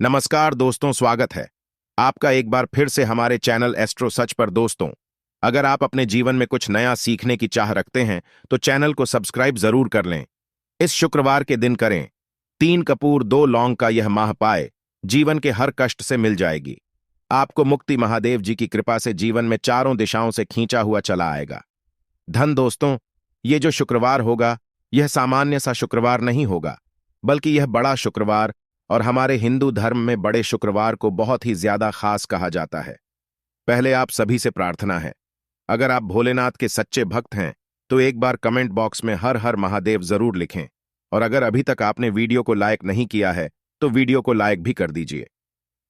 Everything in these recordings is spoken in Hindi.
नमस्कार दोस्तों, स्वागत है आपका एक बार फिर से हमारे चैनल एस्ट्रो सच पर। दोस्तों, अगर आप अपने जीवन में कुछ नया सीखने की चाह रखते हैं तो चैनल को सब्सक्राइब जरूर कर लें। इस शुक्रवार के दिन करें 3 कपूर 2 लौंग का यह माह पाए, जीवन के हर कष्ट से मिल जाएगी। आपको मुक्ति महादेव जी की कृपा से जीवन में चारों दिशाओं से खींचा हुआ चला आएगा। धन दोस्तों, ये जो शुक्रवार होगा यह सामान्य सा शुक्रवार नहीं होगा, बल्कि यह बड़ा शुक्रवार, और हमारे हिंदू धर्म में बड़े शुक्रवार को बहुत ही ज्यादा खास कहा जाता है। पहले आप सभी से प्रार्थना है, अगर आप भोलेनाथ के सच्चे भक्त हैं तो एक बार कमेंट बॉक्स में हर हर महादेव जरूर लिखें, और अगर अभी तक आपने वीडियो को लाइक नहीं किया है तो वीडियो को लाइक भी कर दीजिए।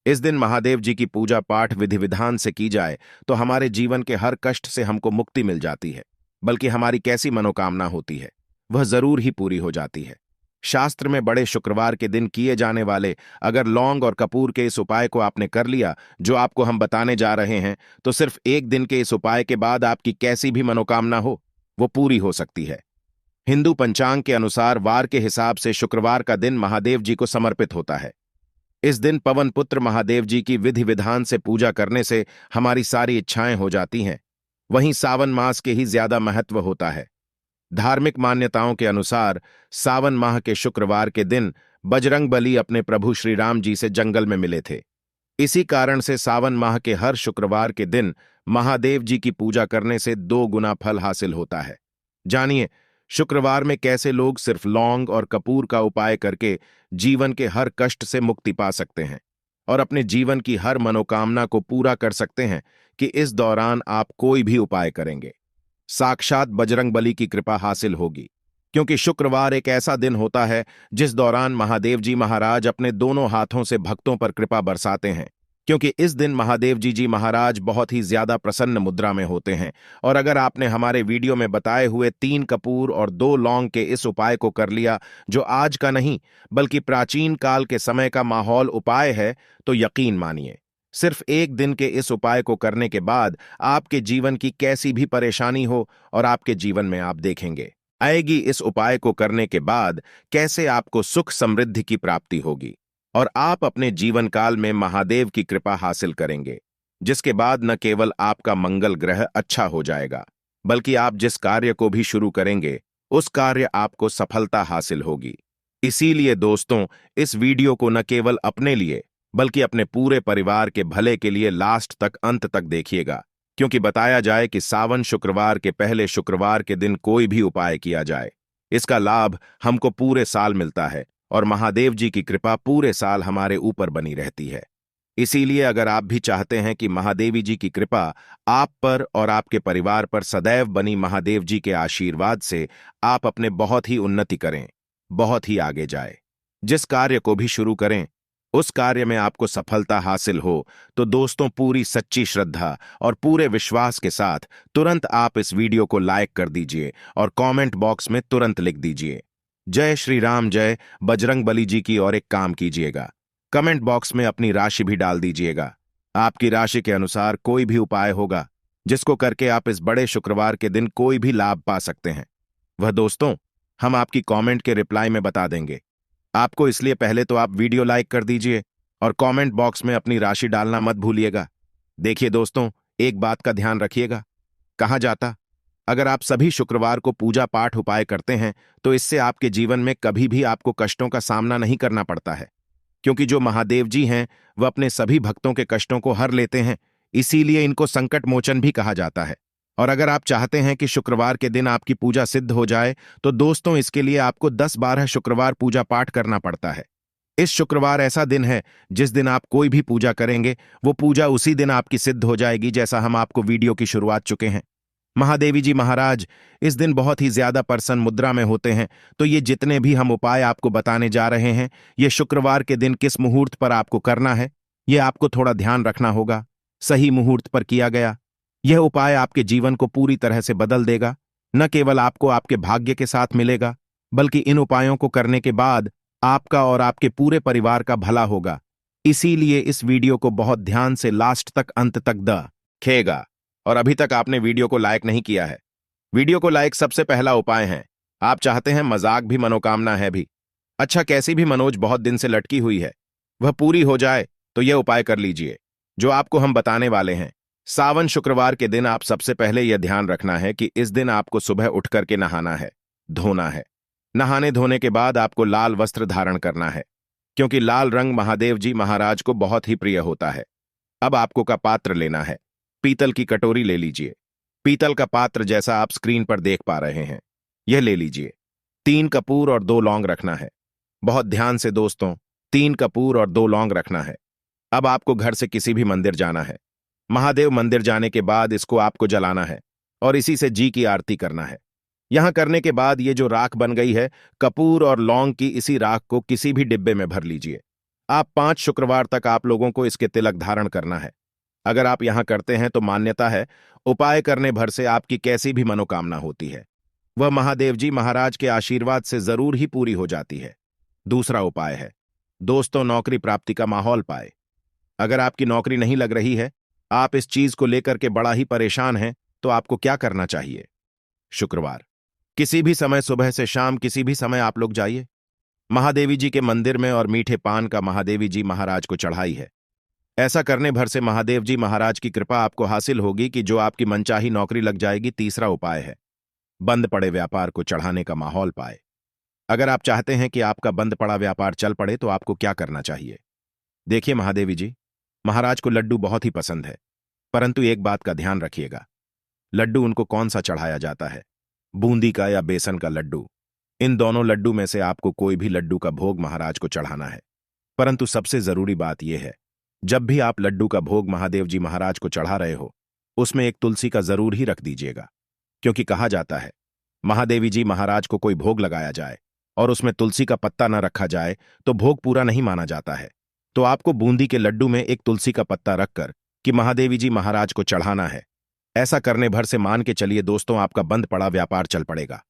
इस दिन महादेव जी की पूजा पाठ विधि विधान से की जाए तो हमारे जीवन के हर कष्ट से हमको मुक्ति मिल जाती है, बल्कि हमारी कैसी मनोकामना होती है वह जरूर ही पूरी हो जाती है। शास्त्र में बड़े शुक्रवार के दिन किए जाने वाले अगर लौंग और कपूर के इस उपाय को आपने कर लिया जो आपको हम बताने जा रहे हैं, तो सिर्फ एक दिन के इस उपाय के बाद आपकी कैसी भी मनोकामना हो वो पूरी हो सकती है। हिंदू पंचांग के अनुसार वार के हिसाब से शुक्रवार का दिन महादेव जी को समर्पित होता है। इस दिन पवन पुत्र महादेव जी की विधि विधान से पूजा करने से हमारी सारी इच्छाएं हो जाती हैं। वहीं सावन मास के ही ज्यादा महत्व होता है। धार्मिक मान्यताओं के अनुसार सावन माह के शुक्रवार के दिन बजरंगबली अपने प्रभु श्री राम जी से जंगल में मिले थे। इसी कारण से सावन माह के हर शुक्रवार के दिन महादेव जी की पूजा करने से 2 गुना फल हासिल होता है। जानिए शुक्रवार में कैसे लोग सिर्फ लौंग और कपूर का उपाय करके जीवन के हर कष्ट से मुक्ति पा सकते हैं और अपने जीवन की हर मनोकामना को पूरा कर सकते हैं कि इस दौरान आप कोई भी उपाय करेंगे साक्षात बजरंगबली की कृपा हासिल होगी। क्योंकि शुक्रवार एक ऐसा दिन होता है जिस दौरान महादेव जी महाराज अपने दोनों हाथों से भक्तों पर कृपा बरसाते हैं। क्योंकि इस दिन महादेव जी महाराज बहुत ही ज्यादा प्रसन्न मुद्रा में होते हैं, और अगर आपने हमारे वीडियो में बताए हुए 3 कपूर और 2 लौंग के इस उपाय को कर लिया, जो आज का नहीं बल्कि प्राचीन काल के समय का माहौल उपाय है, तो यकीन मानिए सिर्फ एक दिन के इस उपाय को करने के बाद आपके जीवन की कैसी भी परेशानी हो और आपके जीवन में आप देखेंगे आएगी इस उपाय को करने के बाद कैसे आपको सुख समृद्धि की प्राप्ति होगी, और आप अपने जीवन काल में महादेव की कृपा हासिल करेंगे, जिसके बाद न केवल आपका मंगल ग्रह अच्छा हो जाएगा, बल्कि आप जिस कार्य को भी शुरू करेंगे उस कार्य आपको सफलता हासिल होगी। इसीलिए दोस्तों, इस वीडियो को न केवल अपने लिए बल्कि अपने पूरे परिवार के भले के लिए लास्ट तक अंत तक देखिएगा, क्योंकि बताया जाए कि सावन शुक्रवार के पहले शुक्रवार के दिन कोई भी उपाय किया जाए, इसका लाभ हमको पूरे साल मिलता है और महादेव जी की कृपा पूरे साल हमारे ऊपर बनी रहती है। इसीलिए अगर आप भी चाहते हैं कि महादेवी जी की कृपा आप पर और आपके परिवार पर सदैव बनी महादेव जी के आशीर्वाद से आप अपने बहुत ही उन्नति करें, बहुत ही आगे जाए, जिस कार्य को भी शुरू करें उस कार्य में आपको सफलता हासिल हो, तो दोस्तों पूरी सच्ची श्रद्धा और पूरे विश्वास के साथ तुरंत आप इस वीडियो को लाइक कर दीजिए और कमेंट बॉक्स में तुरंत लिख दीजिए जय श्री राम, जय बजरंगबली जी की। और एक काम कीजिएगा, कमेंट बॉक्स में अपनी राशि भी डाल दीजिएगा। आपकी राशि के अनुसार कोई भी उपाय होगा जिसको करके आप इस बड़े शुक्रवार के दिन कोई भी लाभ पा सकते हैं, वह दोस्तों हम आपकी कमेंट के रिप्लाई में बता देंगे आपको। इसलिए पहले तो आप वीडियो लाइक कर दीजिए और कमेंट बॉक्स में अपनी राशि डालना मत भूलिएगा। देखिए दोस्तों, एक बात का ध्यान रखिएगा, कहा जाता अगर आप सभी शुक्रवार को पूजा पाठ उपाय करते हैं तो इससे आपके जीवन में कभी भी आपको कष्टों का सामना नहीं करना पड़ता है, क्योंकि जो महादेव जी हैं वह अपने सभी भक्तों के कष्टों को हर लेते हैं, इसीलिए इनको संकट मोचन भी कहा जाता है। और अगर आप चाहते हैं कि शुक्रवार के दिन आपकी पूजा सिद्ध हो जाए तो दोस्तों इसके लिए आपको 10-12 शुक्रवार पूजा पाठ करना पड़ता है। इस शुक्रवार ऐसा दिन है जिस दिन आप कोई भी पूजा करेंगे वो पूजा उसी दिन आपकी सिद्ध हो जाएगी, जैसा हम आपको वीडियो की शुरुआत चुके हैं। महादेवी जी महाराज इस दिन बहुत ही ज्यादा प्रसन्न मुद्रा में होते हैं, तो ये जितने भी हम उपाय आपको बताने जा रहे हैं ये शुक्रवार के दिन किस मुहूर्त पर आपको करना है ये आपको थोड़ा ध्यान रखना होगा। सही मुहूर्त पर किया गया यह उपाय आपके जीवन को पूरी तरह से बदल देगा। न केवल आपको आपके भाग्य के साथ मिलेगा, बल्कि इन उपायों को करने के बाद आपका और आपके पूरे परिवार का भला होगा। इसीलिए इस वीडियो को बहुत ध्यान से लास्ट तक अंत तक देखिएगा। और अभी तक आपने वीडियो को लाइक नहीं किया है, वीडियो को लाइक सबसे पहला उपाय है। आप चाहते हैं मजाक भी मनोकामना है भी। अच्छा, कैसी भी मनोज बहुत दिन से लटकी हुई है वह पूरी हो जाए तो यह उपाय कर लीजिए जो आपको हम बताने वाले हैं। सावन शुक्रवार के दिन आप सबसे पहले यह ध्यान रखना है कि इस दिन आपको सुबह उठ करके नहाना है, धोना है। नहाने धोने के बाद आपको लाल वस्त्र धारण करना है, क्योंकि लाल रंग महादेव जी महाराज को बहुत ही प्रिय होता है। अब आपको का पात्र लेना है, पीतल की कटोरी ले लीजिए। पीतल का पात्र जैसा आप स्क्रीन पर देख पा रहे हैं, यह ले लीजिए। 3 कपूर और 2 लौंग रखना है। बहुत ध्यान से दोस्तों, 3 कपूर और 2 लौंग रखना है। अब आपको घर से किसी भी मंदिर जाना है। महादेव मंदिर जाने के बाद इसको आपको जलाना है और इसी से जी की आरती करना है। यहां करने के बाद ये जो राख बन गई है, कपूर और लौंग की, इसी राख को किसी भी डिब्बे में भर लीजिए। आप 5 शुक्रवार तक आप लोगों को इसके तिलक धारण करना है। अगर आप यहां करते हैं तो मान्यता है, उपाय करने भर से आपकी कैसी भी मनोकामना होती है वह महादेव जी महाराज के आशीर्वाद से जरूर ही पूरी हो जाती है। दूसरा उपाय है दोस्तों, नौकरी प्राप्ति का माहौल पाए। अगर आपकी नौकरी नहीं लग रही है, आप इस चीज को लेकर के बड़ा ही परेशान हैं, तो आपको क्या करना चाहिए? शुक्रवार किसी भी समय, सुबह से शाम किसी भी समय आप लोग जाइए महादेवी जी के मंदिर में और मीठे पान का महादेवी जी महाराज को चढ़ाई है। ऐसा करने भर से महादेव जी महाराज की कृपा आपको हासिल होगी कि जो आपकी मनचाही नौकरी लग जाएगी। तीसरा उपाय है बंद पड़े व्यापार को चढ़ाने का माहौल पाए। अगर आप चाहते हैं कि आपका बंद पड़ा व्यापार चल पड़े तो आपको क्या करना चाहिए? देखिए महादेवी जी महाराज को लड्डू बहुत ही पसंद है, परंतु एक बात का ध्यान रखिएगा, लड्डू उनको कौन सा चढ़ाया जाता है, बूंदी का या बेसन का लड्डू? इन दोनों लड्डू में से आपको कोई भी लड्डू का भोग महाराज को चढ़ाना है। परंतु सबसे जरूरी बात यह है, जब भी आप लड्डू का भोग महादेव जी महाराज को चढ़ा रहे हो, उसमें एक तुलसी का जरूर ही रख दीजिएगा, क्योंकि कहा जाता है महादेवी जी महाराज को कोई भोग लगाया जाए और उसमें तुलसी का पत्ता न रखा जाए तो भोग पूरा नहीं माना जाता है। तो आपको बूंदी के लड्डू में एक तुलसी का पत्ता रखकर कि महादेवी जी महाराज को चढ़ाना है। ऐसा करने भर से मान के चलिए दोस्तों, आपका बंद पड़ा व्यापार चल पड़ेगा।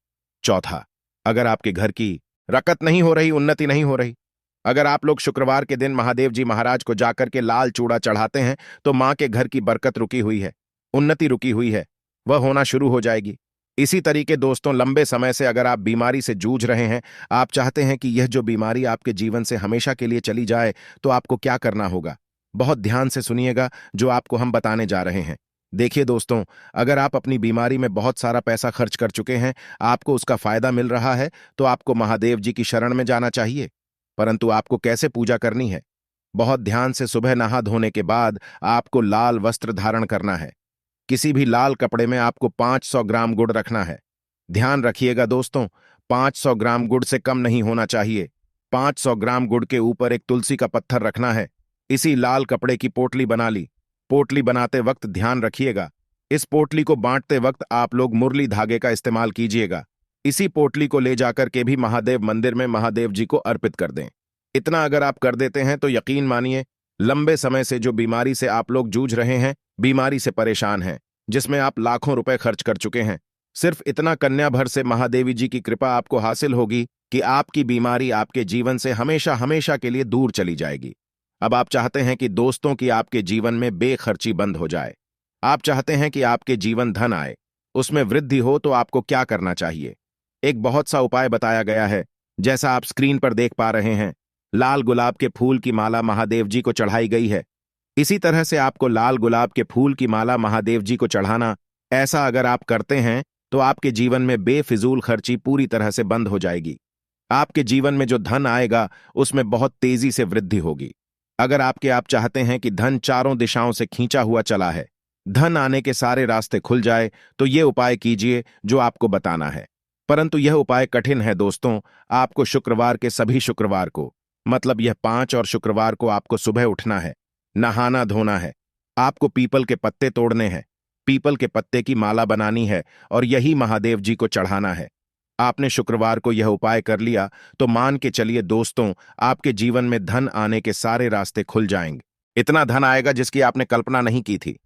चौथा, अगर आपके घर की रकत नहीं हो रही, उन्नति नहीं हो रही, अगर आप लोग शुक्रवार के दिन महादेव जी महाराज को जाकर के लाल चूड़ा चढ़ाते हैं तो मां के घर की बरकत रुकी हुई है, उन्नति रुकी हुई है, वह होना शुरू हो जाएगी। इसी तरीके दोस्तों, लंबे समय से अगर आप बीमारी से जूझ रहे हैं, आप चाहते हैं कि यह जो बीमारी आपके जीवन से हमेशा के लिए चली जाए, तो आपको क्या करना होगा? बहुत ध्यान से सुनिएगा जो आपको हम बताने जा रहे हैं। देखिए दोस्तों, अगर आप अपनी बीमारी में बहुत सारा पैसा खर्च कर चुके हैं, आपको उसका फायदा मिल रहा है, तो आपको महादेव जी की शरण में जाना चाहिए। परंतु आपको कैसे पूजा करनी है? बहुत ध्यान से सुबह नहा धोने के बाद आपको लाल वस्त्र धारण करना है। किसी भी लाल कपड़े में आपको 500 ग्राम गुड़ रखना है। ध्यान रखिएगा दोस्तों, 500 ग्राम गुड़ से कम नहीं होना चाहिए। 500 ग्राम गुड़ के ऊपर एक तुलसी का पत्थर रखना है। इसी लाल कपड़े की पोटली बना ली। पोटली बनाते वक्त ध्यान रखिएगा, इस पोटली को बांटते वक्त आप लोग मुरली धागे का इस्तेमाल कीजिएगा। इसी पोटली को ले जाकर के भी महादेव मंदिर में महादेव जी को अर्पित कर दें। इतना अगर आप कर देते हैं तो यकीन मानिए, लंबे समय से जो बीमारी से आप लोग जूझ रहे हैं, बीमारी से परेशान हैं, जिसमें आप लाखों रुपए खर्च कर चुके हैं, सिर्फ इतना कन्या भर से महादेवी जी की कृपा आपको हासिल होगी कि आपकी बीमारी आपके जीवन से हमेशा हमेशा के लिए दूर चली जाएगी। अब आप चाहते हैं कि दोस्तों की आपके जीवन में बेखर्ची बंद हो जाए, आप चाहते हैं कि आपके जीवन धन आए, उसमें वृद्धि हो, तो आपको क्या करना चाहिए? एक बहुत सा उपाय बताया गया है, जैसा आप स्क्रीन पर देख पा रहे हैं। लाल गुलाब के फूल की माला महादेव जी को चढ़ाई गई है। इसी तरह से आपको लाल गुलाब के फूल की माला महादेव जी को चढ़ाना। ऐसा अगर आप करते हैं तो आपके जीवन में बेफिजूल खर्ची पूरी तरह से बंद हो जाएगी। आपके जीवन में जो धन आएगा उसमें बहुत तेजी से वृद्धि होगी। अगर आप चाहते हैं कि धन चारों दिशाओं से खींचा हुआ चला है, धन आने के सारे रास्ते खुल जाए, तो ये उपाय कीजिए जो आपको बताना है। परंतु यह उपाय कठिन है दोस्तों। आपको शुक्रवार के सभी शुक्रवार को, मतलब यह 5 और शुक्रवार को आपको सुबह उठना है, नहाना धोना है, आपको पीपल के पत्ते तोड़ने हैं, पीपल के पत्ते की माला बनानी है और यही महादेव जी को चढ़ाना है। आपने शुक्रवार को यह उपाय कर लिया तो मान के चलिए दोस्तों, आपके जीवन में धन आने के सारे रास्ते खुल जाएंगे। इतना धन आएगा जिसकी आपने कल्पना नहीं की थी।